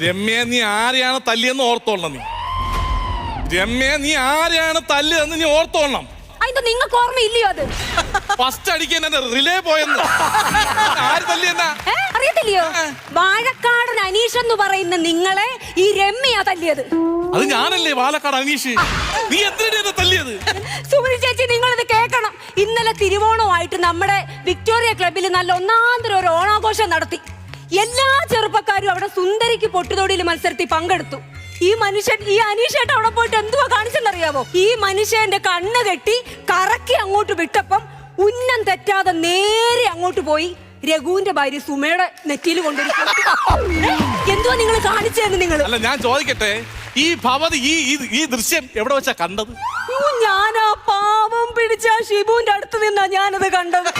രമ്യ നീ ആരെയാണ് തല്ലിയെന്ന് ഓർത്തോളണം നീ. രമ്യ നീ ആരെയാണ് തല്ലിയെന്ന് നീ ഓർത്തോളണം. അതിന്റെ നിങ്ങൾക്ക് ഓർമ്മയില്ലയോ അത്? ഫസ്റ്റ് അടിക്കാൻ റിലേ പോയെന്ന്. ആര് തല്ലിയെന്നാ അറിയത്തില്ലയോ? വാഴക്കാടൻ അനീഷ് എന്ന് പറയുന്ന നിങ്ങളെ ഈ രമ്യ തല്ലിയത്. അത് ഞാനല്ലേ വാഴക്കാട് അനീഷ്. നീ എന്തിനാ തല്ലിയത്? സുമതി ചേച്ചി നിങ്ങളിത് കേൾക്കണം. ഇന്നലെ തിരുവോണമായിട്ട് നമ്മുടെ വിക്ടോറിയ ക്ലബിൽ നല്ല ഒന്നാന്തരം ഒരു ഓണാഘോഷം നടത്തി. എല്ലാ ചെറുപ്പക്കാരും അവിടെ സുന്ദരിക്ക് പൊട്ടുതൊടിയിൽ മത്സരത്തിൽ പങ്കെടുത്തു. ഈ മനുഷ്യൻ ഈ അനീഷേട്ട അവിടെ പോയിട്ട് എന്തുവാ കാണിച്ചെന്നറിയാവോ? ഈ മനുഷ്യന്റെ കണ്ണ് കെട്ടി കറക്കി അങ്ങോട്ട് വിട്ടപ്പം ഉന്നം തെറ്റാതെ നേരെ അങ്ങോട്ട് പോയി രഘുവിന്റെ ഭാര്യ സുമയുടെ നെറ്റിയിൽ കൊണ്ടിരിക്കും. എന്തുവാ നിങ്ങൾ കാണിച്ചതെന്ന് നിങ്ങൾ? അല്ല ഞാൻ ചോദിക്കട്ടെ, ഈ ഭവതി ഈ ദൃശ്യം എവിടെ വെച്ചാ കണ്ടത്? ഞാൻ ആ പാവം പിടിച്ച ഷിബുവിന്റെ അടുത്ത് നിന്നാ ഞാനത് കണ്ടത്.